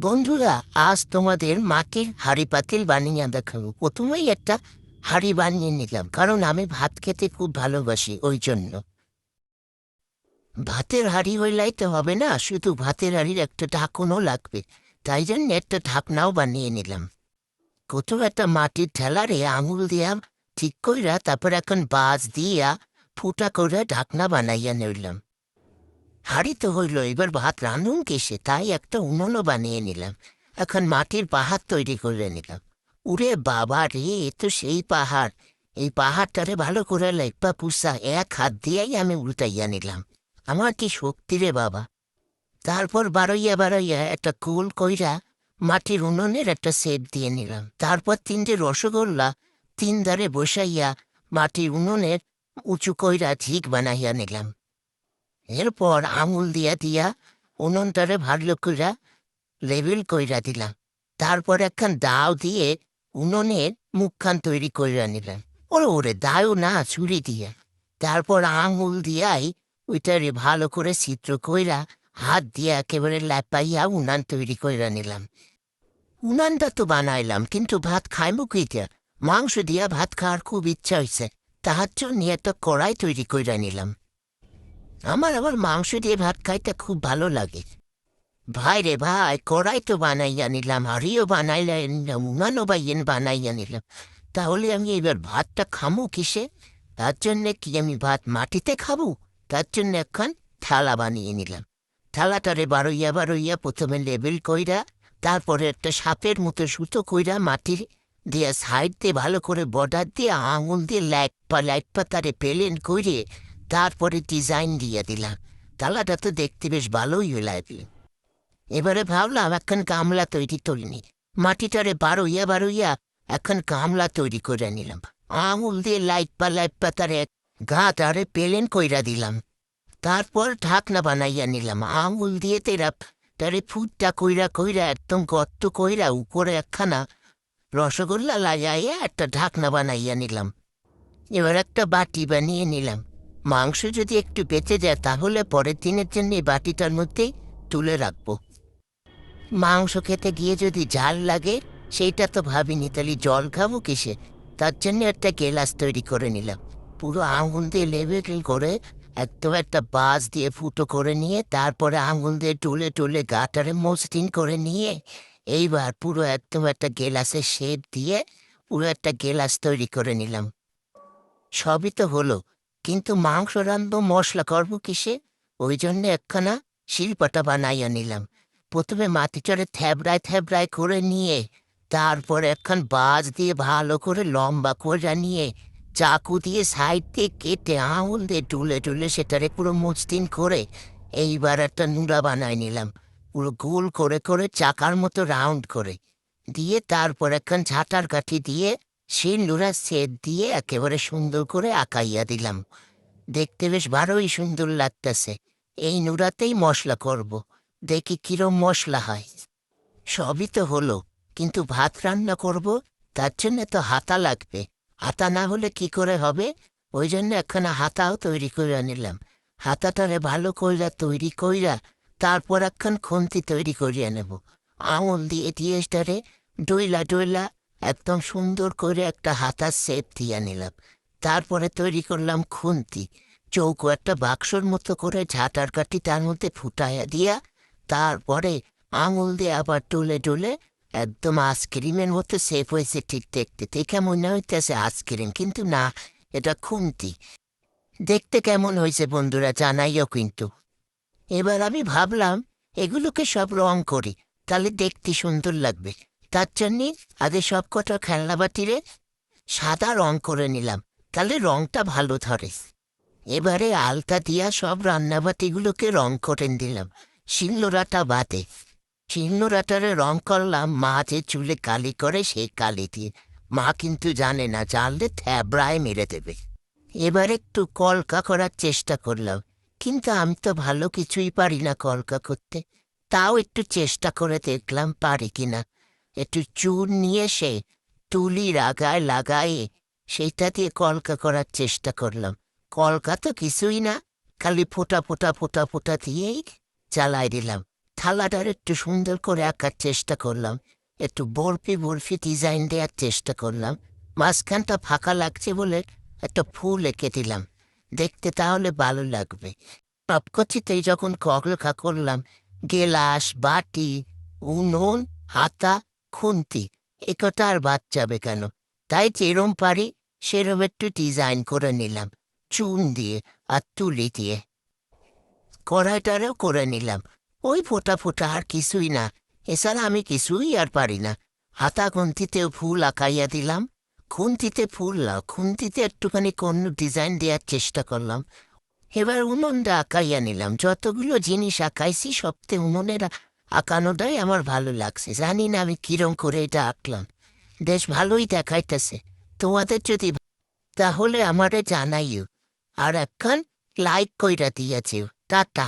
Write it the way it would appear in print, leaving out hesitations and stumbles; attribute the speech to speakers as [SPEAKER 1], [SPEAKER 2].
[SPEAKER 1] বন্ধুরা, আজ তোমাদের মাটির হাঁড়ি পাতিল বানিয়ে দেখাবো। প্রথমেই একটা হাঁড়ি বানিয়ে নিলাম, কারণ আমি ভাত খেতে খুব ভালোবাসি। ওই জন্য ভাতের হাঁড়ি হইলেই তো হবে না, শুধু ভাতের হাঁড়ির একটা ঢাকনও লাগবে। তাই জন্য একটা ঢাকনাও বানিয়ে নিলাম। প্রথম একটা মাটির ঠেলারে আঙুল দিয়া ঠিক কইরা, তারপর এখন বাজ দিয়া ফুটা করে ঢাকনা বানাইয়া নিলাম। হাঁড়ি তো হইল, এবার ভাত রাঁধুন কিসে, তাই একটা উনুনও বানিয়ে নিলাম। এখন মাটির পাহাড় তৈরি করে নিলাম। উরে বাবা রে, এ তো সেই পাহাড়। এই পাহাড়টারে ভালো করে লেপা পুষা এক হাত দিয়েই আমি উল্টাইয়া নিলাম। আমার কি শক্তি রে বাবা! তারপর বারইয়া বারইয়া একটা গোল কইরা মাটির উনুনের একটা সেপ দিয়ে নিলাম। তারপর তিনটে রসগোল্লা তিন ধারে বসাইয়া মাটির উনুনের উঁচু কইরা ঠিক বানাইয়া নিলাম। এরপর আঙুল দিয়া দিয়া উনুনটারে ভালো কইরা লেবেল কইরা দিলাম। তারপর একখান দাও দিয়ে উনুনের মুখখান তৈরি কইরা নিলাম। ওরে ওরে, দাও না, ছুরি দিয়ে। তারপর আঙুল দিয়াই ওইটারে ভালো করে চিত্র কইরা হাত দিয়ে একেবারে ল্যাপাইয়া উনান তৈরি কইরা নিলাম। উনানটা তো বানাইলাম, কিন্তু ভাত খাইমু কইটা? মাংস দিয়া ভাত খাওয়ার খুব ইচ্ছা হয়েছে, তাহার জন্য একটা কড়াই তৈরি কইরা নিলাম। আমার আবার মাংস দিয়ে ভাত খাইতে খুব ভালো লাগে। ভাই রে ভাই, কড়াই তো বানাইয়া নিলাম, হাঁড়িও বানাইয়া নিলাম, উনানও বানাইয়া নিলাম। তাহলে আমি এবার ভাতটা খামু কিসে? তার জন্যে কি আমি ভাত মাটিতে খাবো? তার জন্য একখান থালা বানিয়ে নিলাম। থালাটারে বারইয়া বারইয়া প্রথমে লেবেল কইরা, তারপরে একটা সাপের মতো সুতো কইরা মাটির দিয়ে সাইড দিয়ে ভালো করে বর্ডার দিয়ে আঙুল দিয়ে লাইটপা তারে পেলেন কইরে, তারপরে ডিজাইন দিয়ে দিলাম। থালাটা তো দেখতে বেশ ভালোই লাগলো। এবারে ভাবলাম এখন গামলা তৈরি করিনি। মাটিটারে বারইয়া বারইয়া এখন গামলা তৈরি করে নিলাম। আঙুল দিয়ে লাইটপা তারে গাটারে পেলেন কইরা দিলাম। তারপর ঢাকনা বানাইয়া নিলাম। আঙুল দিয়ে তেরা তারে ফুটটা কইরা কইরা একদম গর্ত কইরা উপরে একখানা রসগোল্লা লাগাইয়া একটা ঢাকনা বানাইয়া নিলাম। এবার একটা বাটি বানিয়ে নিলাম। মাংস যদি একটু বেঁচে যায় তাহলে পরের দিনের জন্য এই বাটিটার মধ্যেই তুলে রাখবো। মাংস খেতে গিয়ে যদি ঝাল লাগে, সেইটা তো ভাবিনি, তাহলে জল খাবো কিসে? তার জন্য একটা গেলাস তৈরি করে নিলাম। পুরো আঙুল দিয়ে লেবেল করে একদম একটা বাঁশ দিয়ে ফুটো করে নিয়ে, তারপরে আঙুল দিয়ে টুলে টুলে গাটারে মসৃণ করে নিয়ে, এইবার পুরো একদম একটা গেলাসের শেপ দিয়ে পুরো একটা গেলাস তৈরি করে নিলাম। সবই তো হলো, কিন্তু মাংস রাঁধবো, মশলা করবো কিসে? ওই জন্য একখানা শিলপাটা বানাইয়া নিলাম। প্রথমে মাটিটারে থ্যাবড়ায় থ্যাবড়ায় করে নিয়ে, তারপর একখান বাজ দিয়ে ভালো করে লম্বা করে নিয়ে, চাকু দিয়ে সাইড দিয়ে কেটে আঙুল দিয়ে টুলে টুলে সেটারে পুরো মসৃণ করে এইবার একটা নুড়া বানাই নিলাম। পুরো গোল করে করে চাকার মতো রাউন্ড করে দিয়ে, তারপর একখান ঝাঁটার কাঠি দিয়ে সেই নুড়া সেট দিয়ে একেবারে সুন্দর করে আঁকাইয়া দিলাম। দেখতে বেশ ভালোই সুন্দর লাগতেছে। এই নুড়াতেই মশলা করব, দেখি কিরম মশলা হয়। সবই তো হলো, কিন্তু ভাত রান্না করব, তার জন্য তো হাতা লাগবে। হাতা না হলে কি করে হবে? ওই জন্য একখানা হাতাও তৈরি করে নিলাম। হাতাটারে ভালো কইরা তৈরি কইরা তারপর একখান খুন্তি তৈরি করিয়া নেব। আঙুল দিয়ে টিয়েসটারে ডইলা ডইলা একদম সুন্দর করে একটা হাতার শেপ দিয়া নিলাম। তারপরে তৈরি করলাম খুন্তি। চৌকো একটা বাক্সর মতো করে ঝাঁটার কাঠি তার মধ্যে ফুটাইয়া দিয়া, তারপরে আঙুল দিয়ে আবার টুলে টুলে একদম আইসক্রিমের মতো শেপ হয়েছে। ঠিক দেখতে দেখে মনে হইতেছে আইসক্রিম, কিন্তু না, এটা খুন্তি। দেখতে কেমন হয়েছে বন্ধুরা জানাইও কিন্তু। এবার আমি ভাবলাম এগুলোকে সব রং করি, তাহলে দেখতে সুন্দর লাগবে। তার জন্যে আগে সব কটা খেলনা বাটিরে সাদা রং করে নিলাম, তাহলে রংটা ভালো ধরে। এবারে আলতা দিয়া সব রান্নাবাতিগুলোকে রং করে দিলাম, শিলনোড়াটা বাদে। শিলনোড়াটারে রং করলাম মা যে চুলে কালি করে সেই কালি দিয়ে। মা কিন্তু জানে না, জানলে থ্যাবড়ায় মেরে দেবে। এবার একটু কলকা করার চেষ্টা করলাম, কিন্তু আমি তো ভালো কিছুই পারি না কলকা করতে। তাও একটু চেষ্টা করে দেখলাম পারি কিনা। একটু চুন নিয়ে সে তুলির আগায় লাগায়ে সেইটা দিয়ে কলকা করার চেষ্টা করলাম। কলকা তো কিছুই না, খালি ফোটা ফোটা ফোটা ফোটা দিয়েই চালাই দিলাম। থালাটার একটু সুন্দর করে আঁকার চেষ্টা করলাম, একটু বরফি বরফি ডিজাইন দেওয়ার চেষ্টা করলাম। মাঝখানটা ফাঁকা লাগছে বলে একটা ফুল এঁকে দিলাম, দেখতে তাহলে ভালো লাগবে। সবকচিতেই যখন কগলকা করলাম, গেলাস, বাটি, উনুন, হাতা, খুন্তি, এ কটা আর বাদ যাবে কেন? তাই যেরম পারি সেরম একটু ডিজাইন করে নিলাম, চুন দিয়ে আর তুলি দিয়ে। কড়াইটারেও করে নিলাম, ওই ফোটা ফোটা, আর কিছুই না। এছাড়া আমি কিছুই আর পারি না। হাতা খুন্তিতেও ফুল আঁকাইয়া দিলাম, খুন্তিতে ফুল না, খুন্তিতে একটুখানি অন্য ডিজাইন দেওয়ার চেষ্টা করলাম। এবার উনুনটা আঁকাইয়া নিলাম, যতগুলো জিনিস আঁকাইছি সবতে উনুনের আঁকানোটাই আমার ভালো লাগছে। জানি না আমি কিরম করে এটা আঁকলাম, বেশ ভালোই দেখাইতেছে। তোমাদের যদি তাহলে আমারে জানাইও, আর একখান লাইক কইরা দিয়েছে। টাটা।